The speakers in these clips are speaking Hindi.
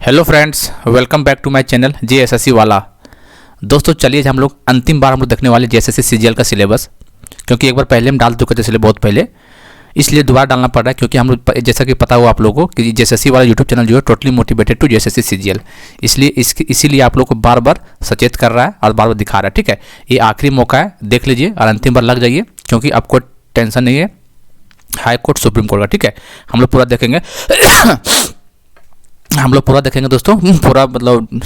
Hello friends, welcome back to my channel JSSC वाला। दोस्तों चलिए हम लोग अंतिम बार हम लोग देखने वाले जेएसएससी सीजीएल का सिलेबस, क्योंकि एक बार पहले हम डाल चुके थे सिलेबस बहुत पहले, इसलिए दोबारा डालना पड़ रहा है। क्योंकि हम लोग जैसा कि पता हुआ आप लोगों को कि जेएसएससी वाला यूट्यूब चैनल जो है totally motivated to JSSC CGL, इसलिए इसीलिए आप लोग को बार बार सचेत कर रहा है और बार बार दिखा रहा है। ठीक है, ये आखिरी मौका है, देख लीजिए और अंतिम बार लग जाइए, क्योंकि आपको टेंशन नहीं है हाई कोर्ट सुप्रीम कोर्ट का। ठीक है, हम लोग पूरा देखेंगे दोस्तों, पूरा मतलब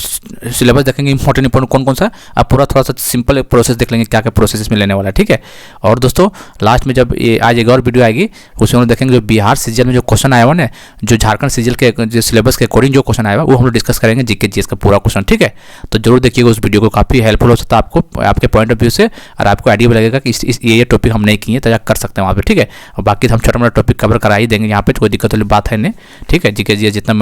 सिलेबस देखेंगे, इंपॉर्टेंट कौन कौन सा। आप पूरा थोड़ा सा सिंपल एक प्रोसेस देख लेंगे क्या क्या प्रोसेस इसमें लेने वाला है। ठीक है, और दोस्तों लास्ट में जब ये आज एक और वीडियो आएगी उसमें हम लोग देखेंगे जो बिहार सीजीएल में जो क्वेश्चन आया हुआ ना, जो झारखंड सीजीएल के जो सिलेबस के अकॉर्डिंग जो क्वेश्चन आया हुआ वो हम लोग डिस्कस करेंगे, जीके जीएस का पूरा क्वेश्चन। ठीक है, तो जरूर देखिएगा उस वीडियो को, काफ़ी हेल्पफुल हो सकता है आपको, आपके पॉइंट ऑफ व्यू से, और आपको आइडिया भी लगेगा कि ये टॉपिक हम नहीं किए तो कर सकते हैं वहाँ पर। ठीक है, और बाकी हम छोटा मोटा टॉपिक कवर करा ही देंगे यहाँ पे, कोई दिक्कत वाली बात है नहीं। ठीक है, जीके जीएस जितना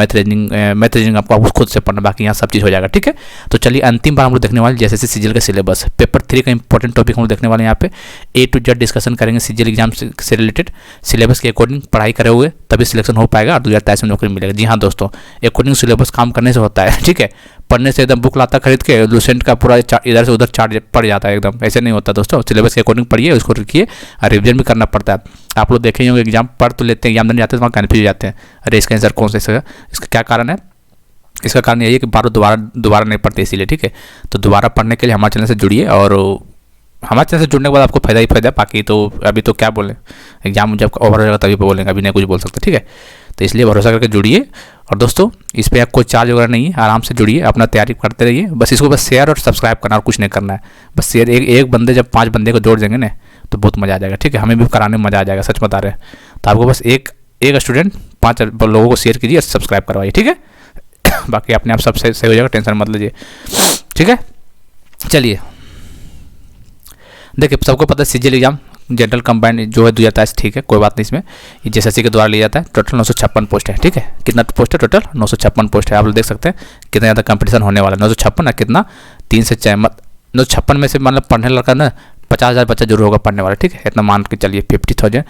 मैथ रीजनिंग आपको खुद से पढ़ना, बाकी यहाँ सब चीज़ हो जाएगा। ठीक है, तो चलिए अंतिम बार हम लोग देखने वाले जेएसएससी सीजीएल का सिलेबस, पेपर 3 का इंपॉर्टेंट टॉपिक हम लोग देखने वाले हैं। यहाँ पे A to Z डिस्कशन करेंगे सीजीएल एग्जाम से रिलेटेड, सिलेबस के अकॉर्डिंग पढ़ाई करे हुए तभी सिलेक्शन हो पाएगा और 2023 में नौकरी मिलेगा। जी हाँ दोस्तों, अकॉर्डिंग सिलेबस काम करने से होता है। ठीक है, पढ़ने से एकदम बुक लाता खरीद के लूसेंट का पूरा इधर से उधर चार्ज पड़ जाता है, एकदम ऐसे नहीं होता दोस्तों। सिलेबस के अकॉर्डिंग पढ़िए, उसको रखिए और रिविजन भी करना पड़ता है। आप लोग देखेंगे होंगे एग्जाम पढ़ तो लेते हैं, एग्जाम देने जाते हैं, वहाँ कन्फ्यूज हो जाते हैं, अरे इसका आंसर कौन सा, इसका क्या कारण है। इसका कारण यही है कि दोबारा नहीं पढ़ते, इसीलिए। ठीक है, तो दोबारा पढ़ने के लिए हमारे चैनल से जुड़िए, और हमारे चैनल से जुड़ने के बाद आपको फ़ायदा ही फ़ायदा है। बाकी तो अभी तो क्या बोलें, एग्जाम जब ओवर हो जाएगा तभी बोलेंगे, अभी नहीं कुछ बोल सकते। ठीक है, तो इसलिए भरोसा करके जुड़िए। और दोस्तों इस पर कोई चार्ज वगैरह नहीं है, आराम से जुड़िए, अपना तैयारी करते रहिए। बस इसको बस शेयर और सब्सक्राइब करना और कुछ नहीं करना है। बस शेयर एक बंदे जब 5 बंदे को जोड़ देंगे ना तो बहुत मज़ा आ जाएगा। ठीक है, हमें भी कराने में मज़ा आ जाएगा, सच बता रहे हैं। तो आपको बस एक स्टूडेंट 5 लोगों को शेयर कीजिए और सब्सक्राइब करवाइए। ठीक है, बाकी अपने आप सब सही हो जाएगा, टेंशन मत लीजिए। ठीक है, चलिए देखिए, सबको पता है सीजीएल एग्जाम जनरल कंबाइंड जो है 2023, ठीक है, कोई बात नहीं, इसमें जेएसएससी के द्वारा लिया जाता है। टोटल 956 पोस्ट है। ठीक है, कितना पोस्ट है टोटल? 956 पोस्ट है। आप लोग देख सकते हैं कितना ज़्यादा कंपटीशन होने वाला है। 956 है, कितना 3 से 4 956 में से मतलब पढ़ने लड़का ना 50,000 बच्चा जरूर होगा पढ़ने वाला। ठीक है, इतना मान के चलिए, 50,000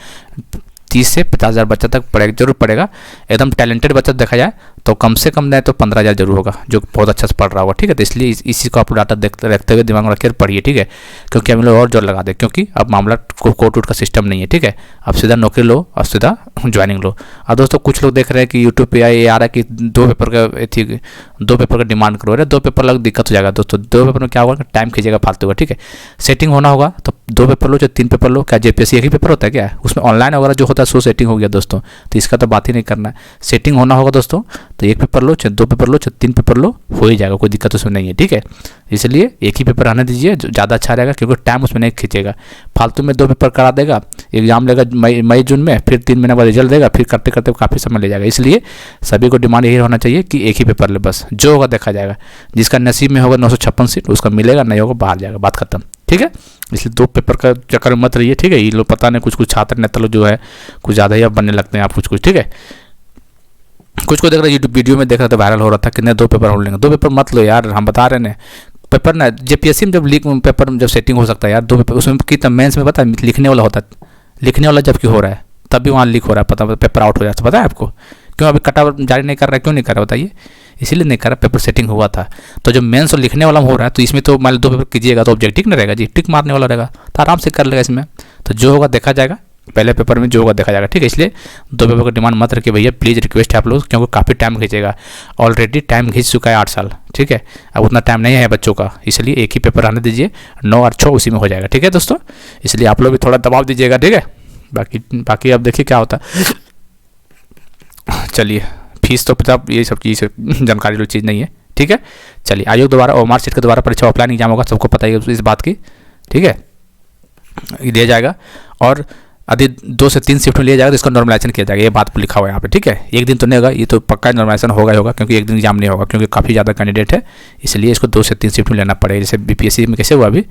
30 से 50,000 बच्चा तक जरूर पड़ेगा। एकदम टैलेंटेड बच्चा देखा जाए तो कम से कम नहीं तो 15,000 जरूर होगा, जो बहुत अच्छा से पढ़ रहा होगा। ठीक है, तो इसलिए इसी को आप डाटा रखते हुए दिमाग में रखकर पढ़िए। ठीक है, क्योंकि हम लोग और जोर लगा दें, क्योंकि अब मामला कोर्ट वोट का सिस्टम नहीं है। ठीक है, अब सीधा नौकरी लो और सीधा ज्वाइनिंग लो। और दोस्तों कुछ लोग देख रहे हैं कि यूट्यूब पे ये आ रहा है कि 2 पेपर का डिमांड करो। अरे 2 पेपर लग दिक्कत हो जाएगा दोस्तों। 2 पेपर में क्या होगा, टाइम खींचेगा फालतू का। ठीक है, सेटिंग होना होगा तो 2 पेपर लो चाहे 3 पेपर लो। क्या जेपीएससी एक ही पेपर होता है क्या? उसमें ऑनलाइन वगैरह जो होता है सो सेटिंग हो गया दोस्तों, तो इसका तो बात ही नहीं करना है। सेटिंग होना होगा दोस्तों, तो 1 पेपर लो चाहे 2 पेपर लो चाहे 3 पेपर लो, हो ही जाएगा, कोई दिक्कत उसमें नहीं है। ठीक है, इसलिए एक ही पेपर आने दीजिए, ज़्यादा अच्छा रहेगा, क्योंकि टाइम उसमें नहीं खींचेगा। फालतू में 2 पेपर करा देगा, एग्जाम लेगा मई जून में, फिर 3 महीने बाद रिजल्ट देगा, फिर करते करते काफ़ी समय ले जाएगा। इसलिए सभी को डिमांड यही होना चाहिए कि एक ही पेपर ले, बस जो होगा देखा जाएगा। जिसका नसीब में होगा 956 सीट उसका मिलेगा, नहीं होगा बाहर जाएगा, बात खत्म। ठीक है, इसलिए 2 पेपर का चक्कर में मत रहिए। ठीक है, ये लोग पता नहीं कुछ छात्र नेता लोग जो है कुछ ज़्यादा ही अब बनने लगते हैं आप कुछ। ठीक है, कुछ को देख रहा है यूट्यूब वीडियो में, देख रहा था वायरल हो रहा था कि नहीं 2 पेपर हो लेंगे। 2 पेपर मत लो यार, हम बता रहे हैं पेपर ना जेपीएससी में जब पेपर जब सेटिंग हो सकता है यार 2 पेपर, उसमें कितना मेंस में पता है लिखने वाला होता है, लिखने वाला जबकि हो रहा है तब भी वहाँ लीक हो रहा है, पता पेपर आउट हो जाता है। पता है आपको क्यों? अभी कटा जारी नहीं कर रहा है, क्यों नहीं कर रहा बताइए? इसीलिए नहीं कर रहा, पेपर सेटिंग हुआ था। तो जब मेंस और लिखने वाला हो रहा है तो इसमें तो मान लो 2 पेपर कीजिएगा तो ऑब्जेक्टिव नहीं रहेगा जी, टिक मारने वाला रहेगा, तो आराम से कर लेगा इसमें। तो जो होगा देखा जाएगा, पहले पेपर में जो होगा देखा जाएगा। ठीक है, इसलिए 2 पेपर का डिमांड मत रखिए भैया, प्लीज़ रिक्वेस्ट है आप लोग, क्योंकि काफ़ी टाइम खींचेगा। ऑलरेडी टाइम खींच चुका है 8 साल। ठीक है, अब उतना टाइम नहीं है बच्चों का, इसलिए एक ही पेपर आने दीजिए, 9 और 6 उसी में हो जाएगा। ठीक है दोस्तों, इसलिए आप लोग भी थोड़ा दबाव दीजिएगा। ठीक है, बाकी अब देखिए क्या होता है। चलिए, फीस तो पता, ये सब चीज़ जानकारी वाली चीज़ नहीं है। ठीक है, चलिए आयोग द्वारा और मार्कशीट के द्वारा परीक्षा ऑफलाइन एग्जाम होगा, सबको पता ही इस बात की। ठीक है, दिया जाएगा और यदि 2 से 3 शिफ्ट में लिया जाएगा तो इसका नॉर्मलाइजेशन किया जाएगा, ये बात पर लिखा हुआ है यहाँ पे। ठीक है, एक दिन तो नहीं होगा, ये तो पक्का नॉर्मलाइजेशन होगा ही होगा, क्योंकि एक दिन एग्जाम नहीं होगा, क्योंकि काफ़ी ज़्यादा कैंडिडेट है, इसलिए इसको 2 से 3 शिफ्ट में लेना पड़ेगा, जैसे बीपीएससी में कैसे हुआ अभी।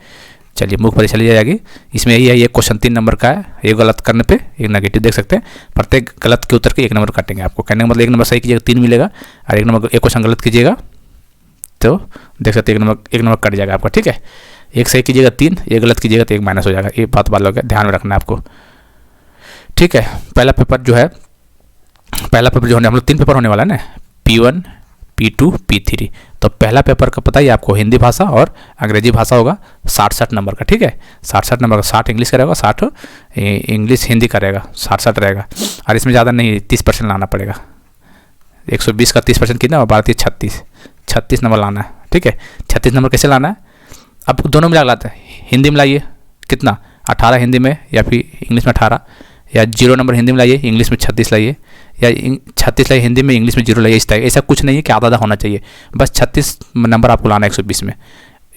चलिए मुख्य परीक्षा ली जाएगी, इसमें यही है, ये क्वेश्चन 3 नंबर का है, एक गलत करने पे एक नेगेटिव देख सकते हैं। प्रत्येक गलत के उत्तर के 1 नंबर काटेंगे आपको, कहने का मतलब 1 नंबर सही कीजिएगा 3 मिलेगा, और 1 क्वेश्चन गलत कीजिएगा तो देख सकते हैं 1 नंबर कट जाएगा आपका। ठीक है, 1 सही कीजिएगा 3, 1 गलत कीजिएगा तो 1 माइनस हो जाएगा। ये बात हो गया, ध्यान में रखना है आपको। ठीक है, पहला पेपर जो है हम लोग 3 पेपर होने वाला है ना, P1, P2 P3। तो पहला पेपर का पता ही आपको हिंदी भाषा और अंग्रेजी भाषा होगा 60 नंबर का, ठीक है। 60 नंबर का, 60 इंग्लिश का रहेगा, 60 इंग्लिश हिंदी का रहेगा, 60 रहेगा। और इसमें ज़्यादा नहीं, 30% लाना पड़ेगा। 120 का 30% कितना और 12 36 नंबर लाना है, ठीक है। 36 नंबर कैसे लाना है, अब दोनों मिला लाते हैं। हिंदी में लाइए कितना, 18 हिंदी में या फिर इंग्लिश में 18, या 0 नंबर हिंदी में लाइए, इंग्लिश में 36 लाइए, या 36 लाइए हिंदी में, इंग्लिश में 0 लाइए। इस तरह ऐसा कुछ नहीं है कि आधा होना चाहिए, बस 36 नंबर आपको लाना है 120 में।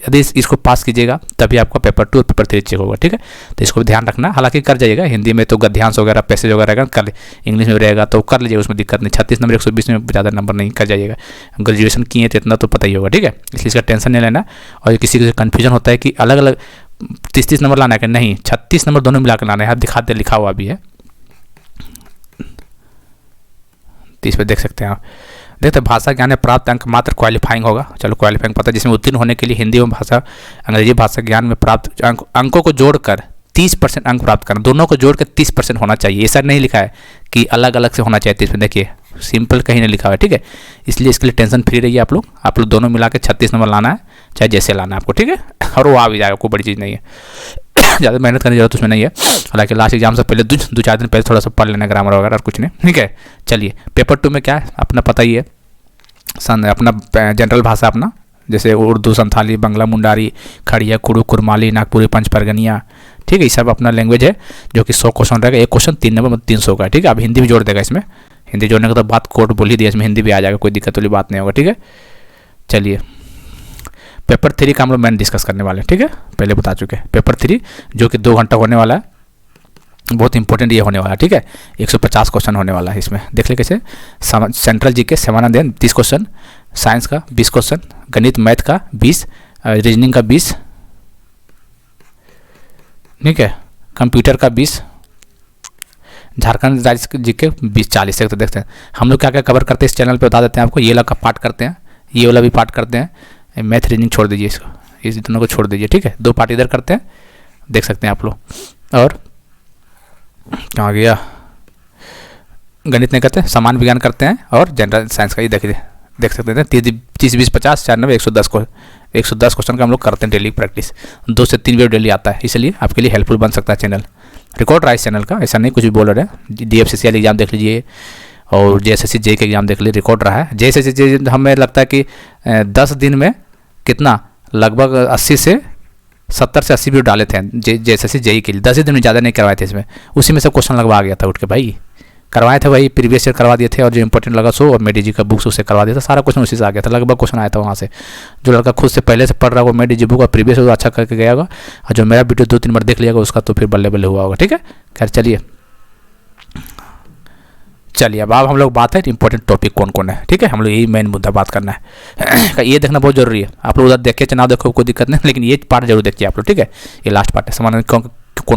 यदि इसको पास कीजिएगा तभी आपका पेपर 2 और पेपर 3 चेक होगा, ठीक है। तो इसको भी ध्यान रखना। हालांकि कर जाइएगा, हिंदी में तो गद्यांश वगैरह पैसेज वगैरह रहेगा, कर इंग्लिश में रहेगा तो कर लीजिएगा, उसमें दिक्कत नहीं। 36 नंबर 120 में ज़्यादा नंबर नहीं, कर जाइएगा। ग्रेजुएशन किए तो इतना तो पता ही होगा, ठीक है। इसलिए इसका टेंशन नहीं लेना। और किसी को कन्फ्यूजन होता है कि अलग अलग 30 नंबर लाना है कि नहीं, 36 नंबर दोनों मिला कर लाना है। आप दिखाते लिखा हुआ भी है, 30 पे देख सकते हैं आप। देखते भाषा ज्ञान में प्राप्त अंक मात्र क्वालिफाइंग होगा। चलो क्वालिफाइंग पता है, जिसमें उत्तीर्ण होने के लिए हिंदी एवं भाषा अंग्रेजी भाषा ज्ञान में प्राप्त अंकों को जोड़कर 30% अंक प्राप्त करना। दोनों को जोड़कर 30% होना चाहिए। ऐसा नहीं लिखा है कि अलग अलग से होना चाहिए 30%। देखिए सिंपल कहीं नहीं लिखा हुआ है, ठीक है। इसलिए इसके लिए टेंशन फ्री रहिए आप लोग दोनों मिला के 36 नंबर लाना है, चाहे जैसे लाना है आपको, ठीक है। और वो आ भी जाएगा, कोई बड़ी चीज़ नहीं है। ज़्यादा मेहनत करने की जरूरत उसमें नहीं है। हालांकि लास्ट एग्जाम से पहले 2-4 दिन पहले थोड़ा सा पढ़ लेना ग्रामर वगैरह और कुछ नहीं, ठीक है। चलिए पेपर 2 में क्या है अपना पता ही है, अपना जनरल भाषा अपना, जैसे उर्दू, संथाली, बंगला, मुंडारी, खड़िया, कुड़ू, कुरमाली, नागपुरी, पंच परगनिया, ठीक है। ये सब अपना लैंग्वेज है जो कि 100 क्वेश्चन रहेगा। एक क्वेश्चन 3 नंबर 300 का, ठीक है। अब हिंदी भी जोड़ देगा इसमें, हिंदी जोड़ने का तो बात कोर्ट बोल ही दिया, इसमें हिंदी भी आ जाएगा, कोई दिक्कत वाली बात नहीं होगा, ठीक है। चलिए पेपर 3 का हम लोग मैंने डिस्कस करने वाले हैं, ठीक है। पहले बता चुके हैं पेपर 3 जो कि 2 घंटा होने वाला है, बहुत इंपॉर्टेंट ये होने वाला है, ठीक है। 150 क्वेश्चन होने वाला है इसमें। देख ले कैसे, सेंट्रल जीके समानांतर 30 क्वेश्चन, साइंस का 20 क्वेश्चन, गणित मैथ का 20, रीजनिंग का 20, ठीक है, कंप्यूटर का 20, झारखंड राज्य जीके 20-40 तक। तो देखते हैं हम लोग क्या क्या कवर करते हैं इस चैनल पे, बता देते हैं आपको। ये वाला का पार्ट करते हैं, ये वाला भी पार्ट करते हैं। मैथ रीजनिंग छोड़ दीजिए, इसको इस दोनों को छोड़ दीजिए, ठीक है। 2 पार्ट इधर करते हैं, देख सकते हैं आप लोग। और कहाँ गया, गणित नहीं करते, सामान्य विज्ञान करते हैं, और जनरल साइंस का ये देख सकते हैं 30, 20, 50, 4, 90, 110 क्वेश्चन का हम लोग करते हैं डेली प्रैक्टिस। 2 से 3 वीडियो डेली आता है, इसलिए आपके लिए हेल्पफुल बन सकता है चैनल। रिकॉर्ड रहा है इस चैनल का, ऐसा नहीं कुछ भी बोल रहे हैं। DFCCL एग्जाम देख लीजिए और JSSC JEE के एग्जाम देख लीजिए, रिकॉर्ड रहा है। JSSC JEE हमें लगता है कि 10 दिन में कितना, लगभग 80 से 80 वीडियो डाले थे JSSC JEE के लिए। 10 दिन में ज़्यादा नहीं करवाए थे इसमें, उसी में से क्वेश्चन लगवा गया था उठ के भाई, करवाए थे वही प्रीवियस ईयर करवा दिए थे, और जो इंपॉर्टेंट लगा सो और मेडी जी का बुक्स उससे करवा दिया था। सारा क्वेश्चन उसी से आ गया था, लगभग क्वेश्चन आया था वहाँ से। जो लड़का खुद से पहले से पढ़ रहा है वो मेडी जी बुक और प्रीवियस तो अच्छा करके गया होगा, और जो मेरा वीडियो 2-3 बार देख लिएगा उसका तो फिर बल्ले बल्ले हुआ होगा, ठीक है। खैर चलिए अब हम लोग बात है इंपॉर्टेंट टॉपिक कौन कौन है, ठीक है। हम लोग यही मेन मुद्दा बात करना है। ये देखना बहुत जरूरी है। आप लोग उधर देखिए ना देखो कोई दिक्कत नहीं, लेकिन ये पार्ट जरूर देखिए आप लोग, ठीक है। ये लास्ट पार्ट है, समान कौन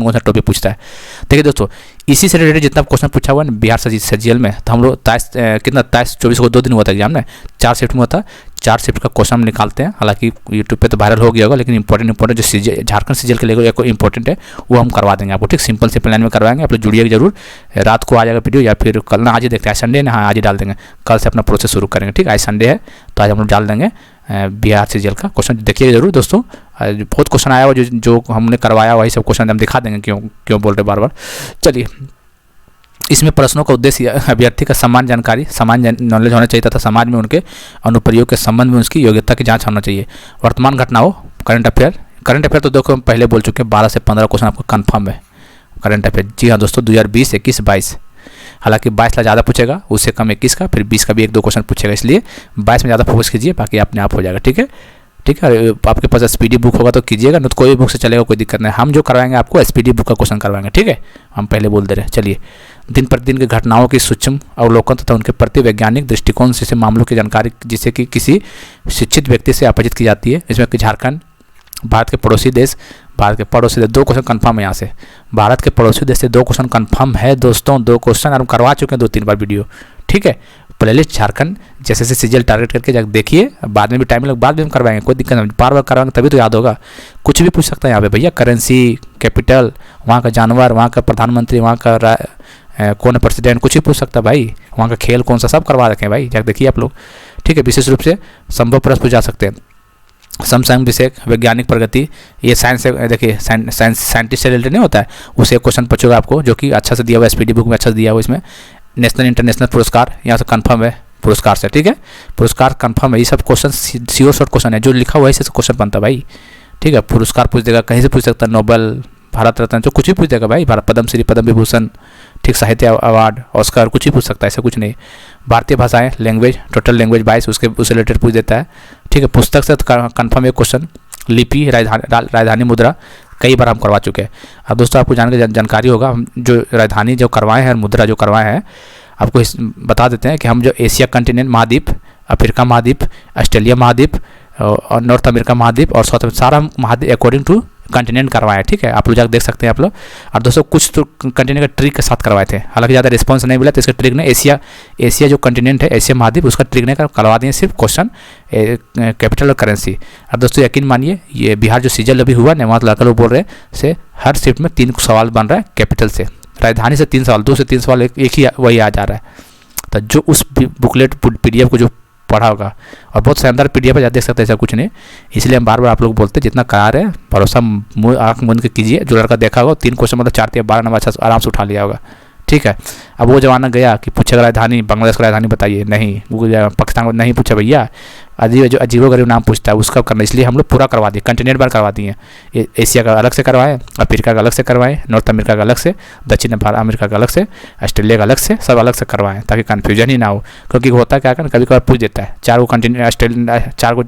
कौन सा टॉपिक पूछता है। देखिए दोस्तों, इसी से रिलेटेड जितना क्वेश्चन पूछा हुआ है बिहार CGL में, तो हम लोग 23-24 को 2 दिन हुआ था एग्जाम में, 4 शिफ्ट में होता। 4 शिफ्ट का क्वेश्चन हम निकालते हैं। हालांकि यूट्यूब पे तो वायरल हो गया होगा, लेकिन इंपॉर्टेंट जो झारखंड CGL के लिए इंपॉर्टेंट है वो हम करवा देंगे आपको, ठीक। सिंपल लाइन में करवाएंगे, आप लोग जुड़िएगा जरूर। रात को आ जाएगा वीडियो, या फिर कल ना, आज ही देखते हैं, आज संडे ना, हाँ आज ही डाल देंगे। कल से अपना प्रोसेस शुरू करेंगे, ठीक। आज संडे है तो आज हम लोग डाल देंगे बिहार CGL का क्वेश्चन। देखिएगा जरूर दोस्तों, बहुत क्वेश्चन आया हुआ जो हमने करवाया वही सब क्वेश्चन हम दिखा देंगे, क्यों बोल रहे बार बार। चलिए, इसमें प्रश्नों का उद्देश्य अभ्यर्थी का समान जानकारी, समान नॉलेज होना चाहिए तथा समाज में उनके अनुप्रयोग के संबंध में उसकी योग्यता की जांच होना चाहिए। वर्तमान घटनाओं, करंट अफेयर तो देखो हम पहले बोल चुके हैं, 12 से 15 क्वेश्चन आपको कन्फर्म है करंट अफेयर। जी हाँ दोस्तों, 2020, 21, 22, हालांकि 22 ला ज़्यादा पूछेगा, उससे कम 21 का, फिर 20 का भी 1-2 क्वेश्चन पूछेगा, इसलिए 22 में ज़्यादा फोकस कीजिए, बाकी अपने आप हो जाएगा, ठीक है। आपके पास SPD बुक होगा तो कीजिएगा, नहीं तो कोई बुक से चलेगा, कोई दिक्कत नहीं। हम जो करवाएंगे आपको SPD बुक का क्वेश्चन करवाएंगे, ठीक है। हम पहले बोल दे रहे हैं। चलिए, दिन प्रतिदिन की घटनाओं की सूक्ष्म अवलोकन तथा उनके प्रति वैज्ञानिक दृष्टिकोण से मामलों की जानकारी जिसे कि किसी शिक्षित व्यक्ति से अपरिचित की जाती है। इसमें कि झारखंड भारत के पड़ोसी देश 2 क्वेश्चन कन्फर्म है यहाँ से। भारत के पड़ोसी देश से 2 क्वेश्चन कन्फर्म है दोस्तों, 2 क्वेश्चन और हम करवा चुके हैं 2-3 बार वीडियो, ठीक है। Playlist Jharkhand JSSC CGL target करके जाकर देखिए, बाद में भी टाइम लग, बाद में हम करवाएंगे, कोई दिक्कत नहीं। बार करवाएंगे तभी तो याद होगा। कुछ भी पूछ सकता है यहाँ पे भैया, करेंसी, कैपिटल, वहाँ का जानवर, वहाँ का प्रधानमंत्री, वहाँ का कौन प्रेसिडेंट, कुछ भी पूछ सकता है भाई। वहाँ का खेल कौन सा, सब करवा रखे हैं भाई, जाकर देखिए आप लोग, ठीक। ठीक है। विशेष रूप से संभव प्रश्न पूछा सकते हैं। समसामयिक विषय, वैज्ञानिक प्रगति, ये साइंस से देखिए साइंटिस्ट से रिलेटेड नहीं होता है, उसे क्वेश्चन पूछेगा आपको जो कि अच्छा से दिया हुआ SPD बुक में अच्छा से दिया हुआ। इसमें नेशनल इंटरनेशनल पुरस्कार यहाँ से कन्फर्म है पुरस्कार से, ठीक है, पुरस्कार कन्फर्म है। ये सब क्वेश्चन सीओ शॉर्ट क्वेश्चन है, जो लिखा हुआ है इससे क्वेश्चन बनता है भाई, ठीक है। पुरस्कार पूछ देगा, कहीं से पूछ सकता है, नोबेल, भारत रत्न, जो कुछ भी पूछ देगा भाई, भारत पद्मश्री, पद्म विभूषण, ठीक, साहित्य अवार्ड, ऑस्कर, कुछ भी पूछ सकता है, ऐसा कुछ नहीं। भारतीय भाषाएं, लैंग्वेज, टोटल लैंग्वेज 22 उससे रिलेटेड पूछ देता है, ठीक है। पुस्तक से कन्फर्म एक क्वेश्चन। लिपि, राजधानी मुद्रा कई बार हम करवा चुके हैं। अब दोस्तों आपको जानकारी होगा, हम जो राजधानी जो करवाए हैं, मुद्रा जो करवाए हैं, आपको बता देते हैं कि हम जो एशिया कंटिनेंट महाद्वीप, अफ्रीका महाद्वीप, ऑस्ट्रेलिया महाद्वीप और नॉर्थ अमेरिका महाद्वीप और साउथ सारा महाद्वीप अकॉर्डिंग टू कंटिनेंट करवाए, ठीक है। आप लोग जाकर देख सकते हैं आप लोग। और दोस्तों कुछ तो कंटिनेंट का ट्रिक के साथ करवाए थे, हालांकि ज़्यादा रिस्पांस नहीं मिला, तो इसका ट्रिक ने एशिया जो कंटिनेंट है, एशिया महाद्वीप, उसका ट्रिक ने करवा दिए सिर्फ क्वेश्चन कैपिटल और करेंसी। अब दोस्तों यकीन मानिए, ये बिहार जो सीजन अभी हुआ ना, वहाँ लड़का लोग बोल रहे हैं से हर शिफ्ट में 3 सवाल बन रहा है कैपिटल से, राजधानी से 3 सवाल, 2 से 3 सवाल एक ही वही आ जा रहा है। तो जो उस बुकलेट PDF को जो पढ़ा होगा, और बहुत शानदार PDF है, देख सकते हैं, ऐसा कुछ नहीं। इसलिए हम बार बार आप लोग बोलते हैं जितना करा रहे हैं भरोसा आँख मूंद के कीजिए। जो लड़का देखा होगा 3 क्वेश्चन मतलब 4 या 12 नंबर अच्छा आराम से उठा लिया होगा, ठीक है। अब वो जमाना गया कि पूछेगा राजधानी, बांग्लादेश का राजधानी बताइए, नहीं, पाकिस्तान को नहीं पूछा भैया, जो अजीबोगरीब नाम पूछता है उसका करना। इसलिए हम लोग पूरा करवा दिए, कंटिनेंट बार करवा दिए। एशिया का अलग से करवाएं, अफ्रीका का अलग से करवाएं, नॉर्थ अमेरिका का अलग से, दक्षिण अमेरिका का अलग से, ऑस्ट्रेलिया का अलग से, सब अलग से करवाएं ताकि कन्फ्यूजन ही ना हो। क्योंकि होता क्या कर कभी कभार पूछ देता है 4 कंटिनेंट, 4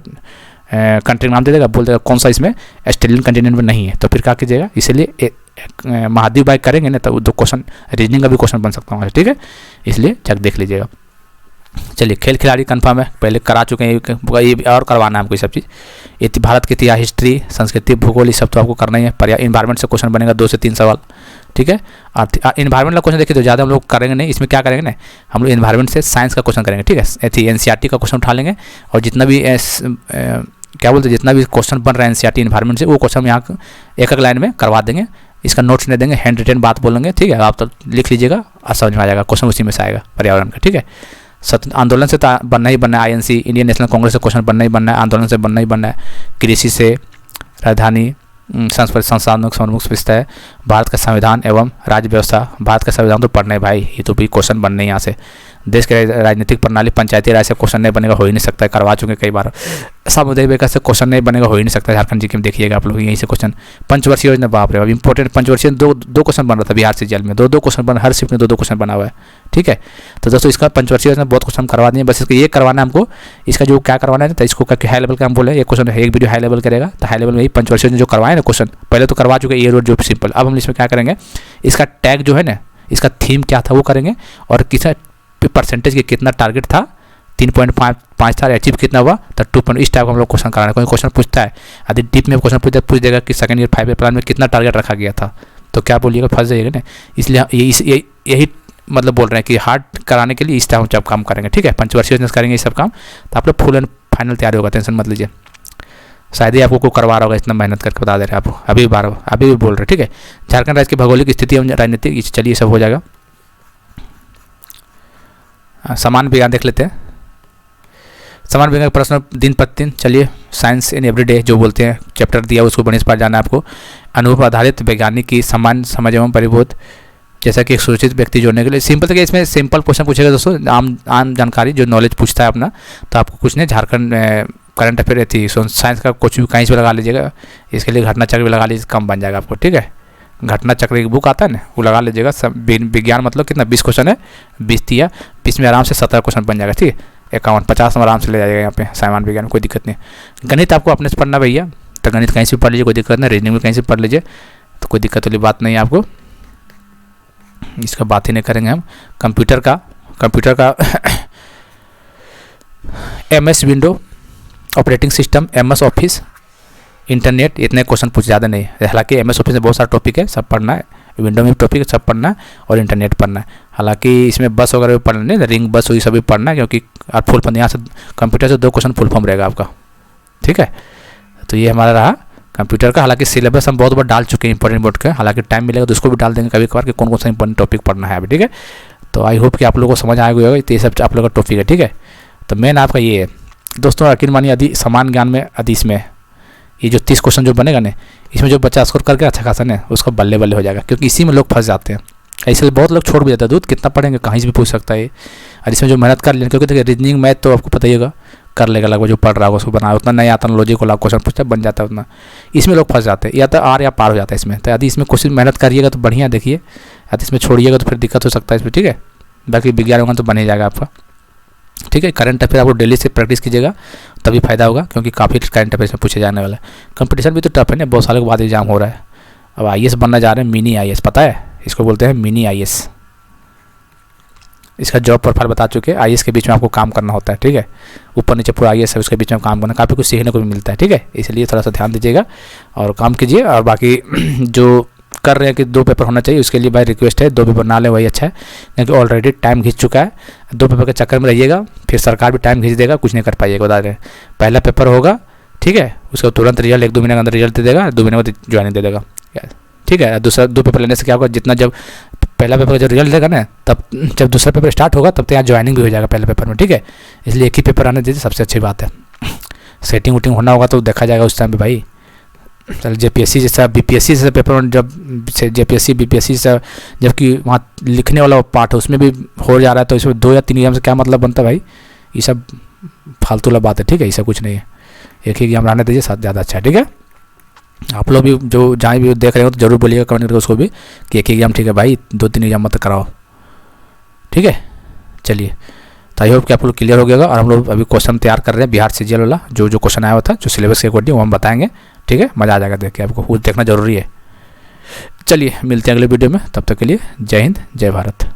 कंट्री नाम दे देगा, बोल देगा कौन सा इसमें ऑस्ट्रेलियन कंटिनेंट में नहीं है, तो फिर क्या कीजिएगा। इसलिए महाद्वीप बाइक करेंगे ना, तो 2 क्वेश्चन रीजनिंग का भी क्वेश्चन बन सकता हूँ, ठीक है। इसलिए चेक देख लीजिएगा। चलिए, खेल खिलाड़ी कंफर्म है, पहले करा चुके हैं, ये और करवाना है हमको ये सब चीज़। भारत की इतिहास, हिस्ट्री, संस्कृति, भूगोल, ये सब तो आपको करना ही है। इन्वायरमेंट से क्वेश्चन बनेगा 2 से 3 सवाल, ठीक है। और इन्वायरमेंट का क्वेश्चन देखिए तो ज़्यादा हम लोग करेंगे नहीं, इसमें क्या करेंगे ना, हम लोग इन्वायरमेंट से साइंस का क्वेश्चन करेंगे, ठीक है। NCERT का क्वेश्चन उठा लेंगे, और जितना भी क्या बोलते हैं, जितना भी क्वेश्चन बन रहा है NCERT इन्वायरमेंट से, वो क्वेश्चन यहाँ एक लाइन में करवा देंगे। इसका नोट्स नहीं देंगे, हैंड रिटन बात बोलेंगे, ठीक है। आप तो लिख लीजिएगा और समझ में आ जाएगा, क्वेश्चन उसी में से आएगा पर्यावरण का, ठीक है। आंदोलन से बनना ही बनना है, INC इंडियन नेशनल कांग्रेस से क्वेश्चन बनना ही बनना है, आंदोलन से बनना ही बनना है। कृषि से, राजधानी, संसाधनों का समन्वय विषय है, भारत का संविधान एवं राज्य व्यवस्था, भारत का संविधान तो पढ़ना है भाई, ये तो भी क्वेश्चन बनने यहाँ से। देश के राजनीतिक प्रणाली, पंचायती राज से क्वेश्चन नहीं बनेगा, हो ही नहीं सकता है, करवा चुके कई बार। सामुदायिक विकास से क्वेश्चन नहीं बनेगा, हो ही नहीं सकता है, झारखंड जी के में देखिएगा आप लोग, यहीं से क्वेश्चन। पंचवर्षीय योजना, बाप रे बाप, इंपॉर्टेंट पंचवर्षीय, दो क्वेश्चन बन रहा था बिहार से जेल में, 2 क्वेश्चन बन, हर शिफ्ट में 2 क्वेश्चन बना हुआ है, ठीक है। तो दोस्तों इसका पंचवर्षीय योजना बहुत क्वेश्चन करवा दिए, बस इसका ये करवाना है हमको। इसका जो क्या करवाना है, तो इसको हाई लेवल का हम बोले, एक क्वेश्चन एक वीडियो हाई लेवल करेगा, तो हाई लेवल में ही पंचवर्षीय योजना जो करवाए ना क्वेश्चन, पहले तो करवा चुके ये रोड जो सिंपल। अब हम इसमें क्या करेंगे, इसका टैग जो है ना, इसका थीम क्या था वो करेंगे, और किस परसेंटेज के कितना टारगेट था, 3.5 था, अचीव कितना हुआ, तो 2. इस टाइप का हम लोग क्वेश्चन कराना है। कोई क्वेश्चन पूछता है, यदि डीप में क्वेश्चन पूछ देगा कि सेकंड ईयर 5 ईयर प्लान में कितना टारगेट रखा गया था, तो क्या बोलिएगा, फंस जाइएगा ना। इसलिए यही मतलब बोल रहे हैं कि हार्ड कराने के लिए इस टाइप जब काम करेंगे, ठीक है। पंचवर्षीय योजना करेंगे ये सब काम, तो आप लोग फुल एंड फाइनल तैयारी होगा, टेंशन मत लीजिए। शायद ही आपको कोई करवा रहा होगा, इतना मेहनत करके बता दे रहे हैं आपको, अभी भी बोल रहे, ठीक है। झारखंड राज्य की भौगोलिक स्थिति एवं राजनीतिक, चलिए सब हो जाएगा। समान विज्ञान देख लेते हैं, समान विज्ञान का प्रश्न दिन प्रतिदिन। चलिए, साइंस इन एवरीडे जो बोलते हैं चैप्टर दिया, उसको बढ़िया से पढ़ जाना है आपको। अनुभव आधारित वैज्ञानिक की समान समझ एवं परिबोध, जैसा कि एक सूचित व्यक्ति जोड़ने के लिए सिंपल तरीके, इसमें सिंपल क्वेश्चन पूछेगा दोस्तों, आम जानकारी जो नॉलेज पूछता है अपना, तो आपको कुछ नहीं, झारखंड करंट अफेयर रहती है, साइंस का कुछ भी कहीं से लगा लीजिएगा, इसके लिए घटना चक्र भी लगा लीजिए, कम बन जाएगा आपको, ठीक है। घटना चक्र की बुक आता है ना, वो लगा लीजिएगा। सब विज्ञान मतलब कितना 20 क्वेश्चन है, 20 में आराम से 17 क्वेश्चन बन जाएगा, ठीक है। 51-50 में आराम से ले जाएगा यहाँ पे सामान्य विज्ञान, कोई दिक्कत नहीं। गणित आपको अपने से पढ़ना भैया, तो गणित कहीं से पढ़ लीजिए, कोई दिक्कत नहीं। रीजनिंग में कहीं से पढ़ लीजिए, तो कोई दिक्कत वाली बात नहीं है आपको, इसका बात ही नहीं करेंगे हम। कंप्यूटर का MS window, operating system, MS office, internet, इतने क्वेश्चन पूछ ज़्यादा नहीं है। हालांकि MS ऑफिस में बहुत सारा टॉपिक है, सब पढ़ना है, विंडो में टॉपिक है सब पढ़ना है, और इंटरनेट पढ़ना है। हालांकि इसमें बस वगैरह भी पढ़ना है, रिंग बस हुई सभी पढ़ना है, क्योंकि आप फुल फॉर्म यहाँ से कंप्यूटर से 2 क्वेश्चन फुल फॉर्म रहेगा आपका, ठीक है। तो ये हमारा रहा कंप्यूटर का। हालांकि सिलेबस हम बहुत बार डाल चुके हैं इंपॉर्टेंट बोर्ड का, हालांकि टाइम मिलेगा तो उसको भी डाल देंगे कभी कभार कि कौन सा इंपॉर्टेंट टॉपिक पढ़ना है अभी, ठीक है। तो आई होप कि आप लोगों को समझ आएगा, तो ये सब आप लोगों का टॉपिक है, ठीक है। तो मेन आपका ये है दोस्तों, यकीन मानिए समान ज्ञान में अदीस में ये जो 30 क्वेश्चन जो बनेगा ना, इसमें जो बच्चा स्कोर करके अच्छा खासा ना उसका बल्ले बल्ले हो जाएगा, क्योंकि इसी में लोग फंस जाते हैं। इसलिए बहुत लोग छोड़ भी जाते हैं, दूध कितना पढ़ेंगे, कहीं से भी पूछ सकता है। और इसमें जो मेहनत कर लेंगे, क्योंकि देखिए रीजनिंग मैथ तो आपको पता ही होगा, कर लेगा लगभग जो पढ़ रहा होगा उसको बना, उतना नहीं आता लॉजिक को क्वेश्चन पूछता बन जाता है उतना। इसमें लोग फंस जाते हैं, या तो आर या पार हो जाता है इसमें। तो यदि इसमें कोशिश मेहनत करिएगा तो बढ़िया, देखिए यदि इसमें छोड़िएगा तो फिर दिक्कत हो सकता है इसमें, ठीक है। बाकी विज्ञान होगा तो बन ही जाएगा आपका, ठीक है। करंट अफेयर आपको डेली से प्रैक्टिस कीजिएगा तभी फायदा होगा, क्योंकि काफ़ी करंट अफेयर में पूछे जाने वाला है। कंपटीशन भी तो टफ है ना, बहुत सालों के बाद एग्जाम हो रहा है। अब IAS बनना जा रहे हैं, मिनी IAS, पता है इसको बोलते हैं मिनी IAS। इसका जॉब प्रोफाइल बता चुके हैं, IAS के बीच में आपको काम करना होता है, ठीक है। ऊपर नीचे पूरा IAS है, उसके बीच में काम करना, काफ़ी कुछ सीखने को भी मिलता है, ठीक है। इसलिए थोड़ा सा ध्यान दीजिएगा और काम कीजिए। और बाकी जो कर रहे हैं कि 2 पेपर होना चाहिए, उसके लिए भाई रिक्वेस्ट है 2 पेपर ना ले वही अच्छा है, क्योंकि ऑलरेडी टाइम घिंच चुका है। 2 पेपर के चक्कर में रहिएगा, फिर सरकार भी टाइम खींच देगा, कुछ नहीं कर पाइएगा, बता दें। पहला पेपर होगा, ठीक है, उसका तुरंत रिजल्ट 1-2 महीने के अंदर रिजल्ट दे देगा, 2 महीने बाद ज्वाइनिंग दे देगा, ठीक है। दूसरा 2 पेपर लेने से क्या होगा, जितना जब पहला पेपर का जब रिजल्ट देगा ना, तब जब दूसरा पेपर स्टार्ट होगा तब तो यहाँ ज्वाइनिंग भी हो जाएगा पहले पेपर में, ठीक है। इसलिए एक ही पेपर आने दीजिए, सबसे अच्छी बात है। सेटिंग वूटिंग होना होगा तो देखा जाएगा उस टाइम पे भाई। चल JPSC जैसा BPSC जैसा पेपर, जब से JPSC BPSC से जबकि वहाँ लिखने वाला पार्ट है उसमें भी हो जा रहा है, तो इसमें 2 या 3 एग्जाम से क्या मतलब बनता है भाई। ये सब फालतू वाला बात है, ठीक है, ये सब कुछ नहीं है। एक ही एग्जाम रहने दीजिए, साथ ज़्यादा अच्छा है, ठीक है। आप लोग भी जो जहाँ भी देख रहे हो तो जरूर बोलिएगा कमेंट करके उसको भी कि एक ही एग्जाम ठीक है भाई, 2-3 एग्जाम मत कराओ, ठीक है। चलिए, तो आई होप कि आप लोग क्लियर हो गया। और हम लोग अभी क्वेश्चन तैयार कर रहे हैं बिहार CGL वाला, जो क्वेश्चन आया हुआ था, जो सिलेबस के अकॉर्डिंग वो हम बताएंगे, ठीक है। मज़ा आ जाएगा देख के, आपको वो देखना जरूरी है। चलिए मिलते हैं अगले वीडियो में, तब तक के लिए जय हिंद जय भारत।